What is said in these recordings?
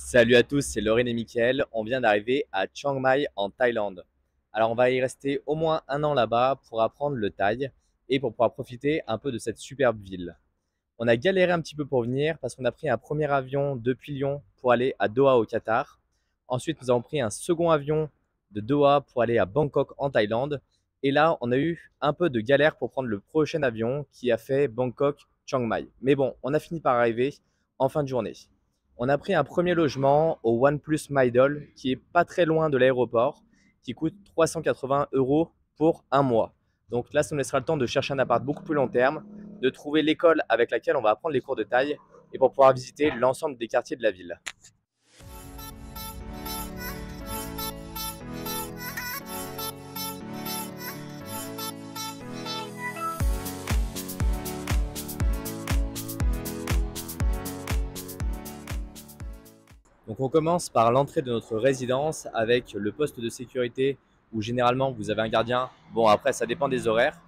Salut à tous, c'est Laurine et Mickaël. On vient d'arriver à Chiang Mai en Thaïlande. Alors on va y rester au moins un an là-bas pour apprendre le thaï et pour pouvoir profiter un peu de cette superbe ville. On a galéré un petit peu pour venir parce qu'on a pris un premier avion depuis Lyon pour aller à Doha au Qatar. Ensuite, nous avons pris un second avion de Doha pour aller à Bangkok en Thaïlande. Et là, on a eu un peu de galère pour prendre le prochain avion qui a fait Bangkok-Chiang Mai. Mais bon, on a fini par arriver en fin de journée. On a pris un premier logement au OnePlus Mydol qui est pas très loin de l'aéroport, qui coûte 380 € pour un mois. Donc là, ça nous laissera le temps de chercher un appart beaucoup plus long terme, de trouver l'école avec laquelle on va apprendre les cours de thaï et pour pouvoir visiter l'ensemble des quartiers de la ville. Donc on commence par l'entrée de notre résidence avec le poste de sécurité où généralement vous avez un gardien. Bon, après ça dépend des horaires,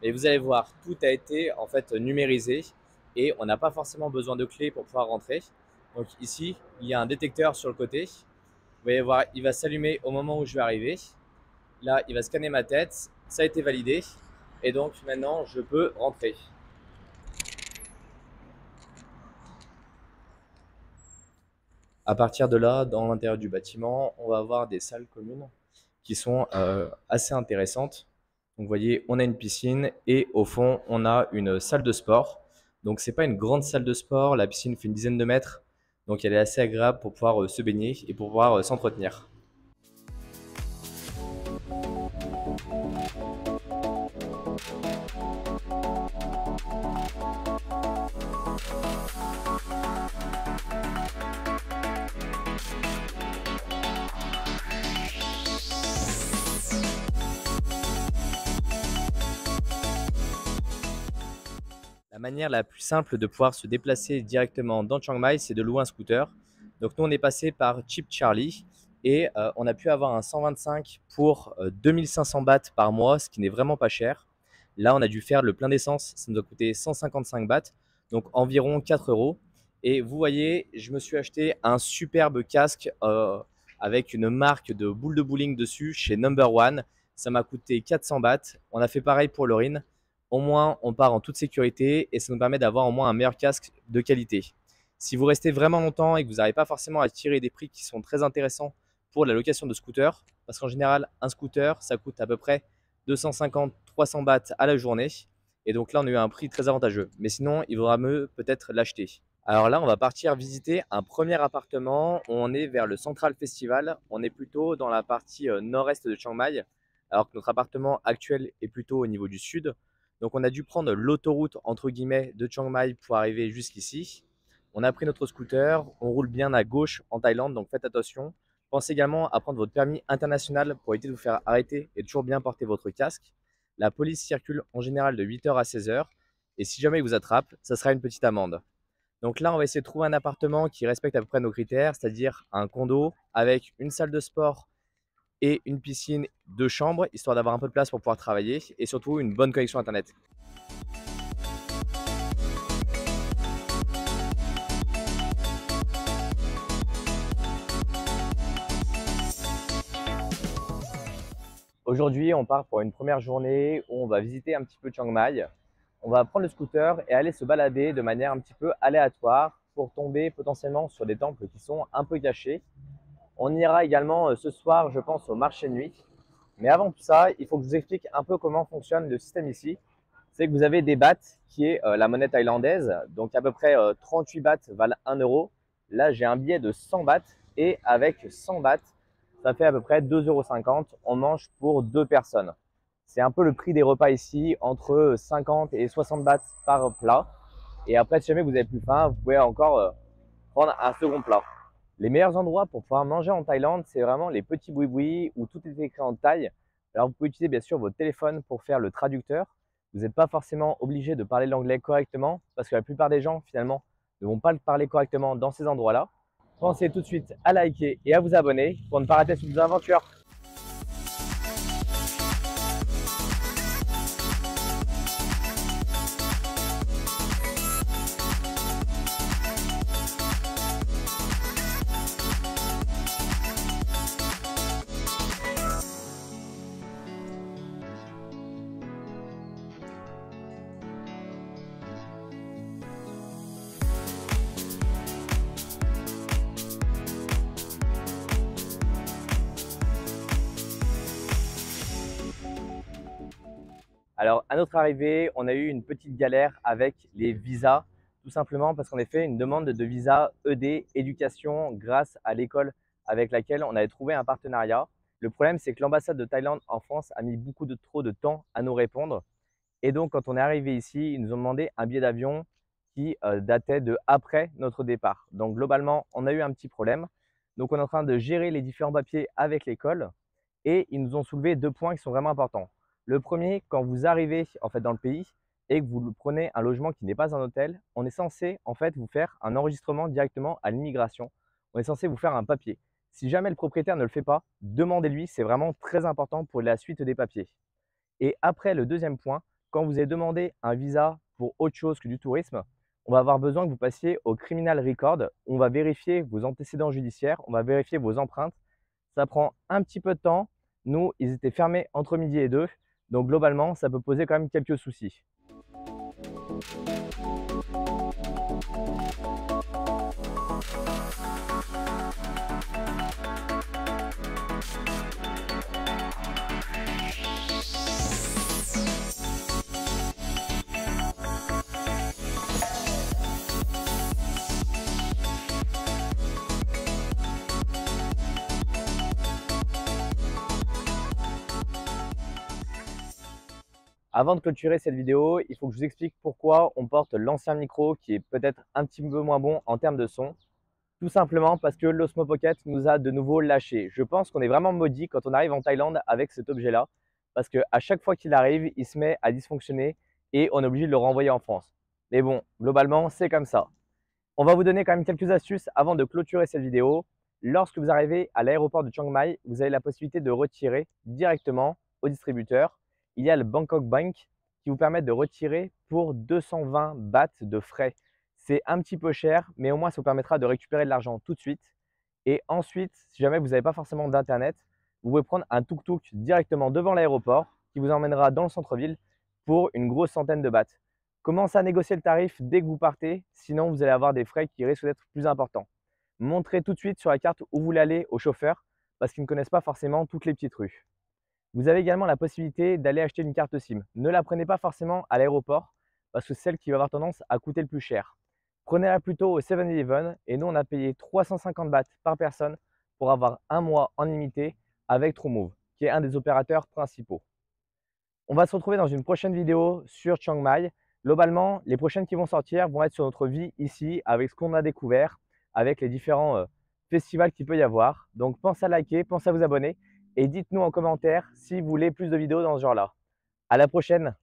mais vous allez voir, tout a été en fait numérisé et on n'a pas forcément besoin de clé pour pouvoir rentrer. Donc ici, il y a un détecteur sur le côté. Vous allez voir, il va s'allumer au moment où je vais arriver. Là, il va scanner ma tête. Ça a été validé et donc maintenant je peux rentrer. À partir de là, dans l'intérieur du bâtiment, on va avoir des salles communes qui sont assez intéressantes. Donc vous voyez, on a une piscine et au fond, on a une salle de sport. Donc c'est pas une grande salle de sport, la piscine fait une dizaine de mètres, donc elle est assez agréable pour pouvoir se baigner et pour pouvoir s'entretenir. La manière la plus simple de pouvoir se déplacer directement dans Chiang Mai, c'est de louer un scooter. Donc nous, on est passé par Cheap Charlie et on a pu avoir un 125 pour 2500 bahts par mois, ce qui n'est vraiment pas cher. Là, on a dû faire le plein d'essence, ça nous a coûté 155 bahts, donc environ 4 euros. Et vous voyez, je me suis acheté un superbe casque avec une marque de boules de bowling dessus chez Number One. Ça m'a coûté 400 bahts. On a fait pareil pour Laurine. Au moins, on part en toute sécurité et ça nous permet d'avoir au moins un meilleur casque de qualité. Si vous restez vraiment longtemps et que vous n'arrivez pas forcément à tirer des prix qui sont très intéressants pour la location de scooter, parce qu'en général, un scooter, ça coûte à peu près 250-300 bahts à la journée. Et donc là, on a eu un prix très avantageux. Mais sinon, il vaudra mieux peut-être l'acheter. Alors là, on va partir visiter un premier appartement. On est vers le Central Festival. On est plutôt dans la partie nord-est de Chiang Mai, alors que notre appartement actuel est plutôt au niveau du sud. Donc on a dû prendre l'autoroute entre guillemets de Chiang Mai pour arriver jusqu'ici. On a pris notre scooter, on roule bien à gauche en Thaïlande, donc faites attention. Pensez également à prendre votre permis international pour éviter de vous faire arrêter et toujours bien porter votre casque. La police circule en général de 8 h à 16 h et si jamais ils vous attrapent, ça sera une petite amende. Donc là, on va essayer de trouver un appartement qui respecte à peu près nos critères, c'est-à-dire un condo avec une salle de sport et une piscine, 2 chambres, histoire d'avoir un peu de place pour pouvoir travailler et surtout une bonne connexion internet. Aujourd'hui, on part pour une première journée où on va visiter un petit peu Chiang Mai. On va prendre le scooter et aller se balader de manière un petit peu aléatoire pour tomber potentiellement sur des temples qui sont un peu cachés. On ira également ce soir, je pense, au marché de nuit. Mais avant tout ça, il faut que je vous explique un peu comment fonctionne le système ici. C'est que vous avez des bahts qui est la monnaie thaïlandaise. Donc à peu près 38 bahts valent 1 euro. Là, j'ai un billet de 100 bahts et avec 100 bahts, ça fait à peu près 2,50 €. On mange pour 2 personnes. C'est un peu le prix des repas ici, entre 50 et 60 bahts par plat. Et après, si jamais vous avez plus faim, vous pouvez encore prendre un second plat. Les meilleurs endroits pour pouvoir manger en Thaïlande, c'est vraiment les petits boui-boui où tout est écrit en thaï. Alors vous pouvez utiliser bien sûr votre téléphone pour faire le traducteur. Vous n'êtes pas forcément obligé de parler l'anglais correctement parce que la plupart des gens finalement ne vont pas le parler correctement dans ces endroits-là. Pensez tout de suite à liker et à vous abonner pour ne pas rater toutes nos aventures. Alors, à notre arrivée, on a eu une petite galère avec les visas, tout simplement parce qu'on a fait une demande de visa ED, éducation, grâce à l'école avec laquelle on avait trouvé un partenariat. Le problème, c'est que l'ambassade de Thaïlande en France a mis beaucoup trop de temps à nous répondre. Et donc, quand on est arrivé ici, ils nous ont demandé un billet d'avion qui datait de après notre départ. Donc, globalement, on a eu un petit problème. Donc, on est en train de gérer les différents papiers avec l'école et ils nous ont soulevé 2 points qui sont vraiment importants. Le premier, quand vous arrivez en fait dans le pays et que vous prenez un logement qui n'est pas un hôtel, on est censé en fait vous faire un enregistrement directement à l'immigration. On est censé vous faire un papier. Si jamais le propriétaire ne le fait pas, demandez-lui, c'est vraiment très important pour la suite des papiers. Et après, le deuxième point, quand vous avez demandé un visa pour autre chose que du tourisme, on va avoir besoin que vous passiez au criminal record. On va vérifier vos antécédents judiciaires, on va vérifier vos empreintes. Ça prend un petit peu de temps. Nous, ils étaient fermés entre midi et 2. Donc globalement, ça peut poser quand même quelques soucis. Avant de clôturer cette vidéo, il faut que je vous explique pourquoi on porte l'ancien micro qui est peut-être un petit peu moins bon en termes de son. Tout simplement parce que l'Osmo Pocket nous a de nouveau lâché. Je pense qu'on est vraiment maudit quand on arrive en Thaïlande avec cet objet-là parce qu'à chaque fois qu'il arrive, il se met à dysfonctionner et on est obligé de le renvoyer en France. Mais bon, globalement, c'est comme ça. On va vous donner quand même quelques astuces avant de clôturer cette vidéo. Lorsque vous arrivez à l'aéroport de Chiang Mai, vous avez la possibilité de retirer directement au distributeur. Il y a le Bangkok Bank qui vous permet de retirer pour 220 bahts de frais. C'est un petit peu cher, mais au moins ça vous permettra de récupérer de l'argent tout de suite. Et ensuite, si jamais vous n'avez pas forcément d'internet, vous pouvez prendre un tuk-tuk directement devant l'aéroport qui vous emmènera dans le centre-ville pour une grosse centaine de bahts. Commencez à négocier le tarif dès que vous partez, sinon vous allez avoir des frais qui risquent d'être plus importants. Montrez tout de suite sur la carte où vous voulez aller au chauffeur parce qu'ils ne connaissent pas forcément toutes les petites rues. Vous avez également la possibilité d'aller acheter une carte SIM. Ne la prenez pas forcément à l'aéroport parce que c'est celle qui va avoir tendance à coûter le plus cher. Prenez-la plutôt au 7-Eleven et nous on a payé 350 bahts par personne pour avoir un mois en illimité avec TrueMove, qui est un des opérateurs principaux. On va se retrouver dans une prochaine vidéo sur Chiang Mai. Globalement, les prochaines qui vont sortir vont être sur notre vie ici, avec ce qu'on a découvert, avec les différents festivals qu'il peut y avoir. Donc pensez à liker, pensez à vous abonner et dites-nous en commentaire si vous voulez plus de vidéos dans ce genre-là. À la prochaine!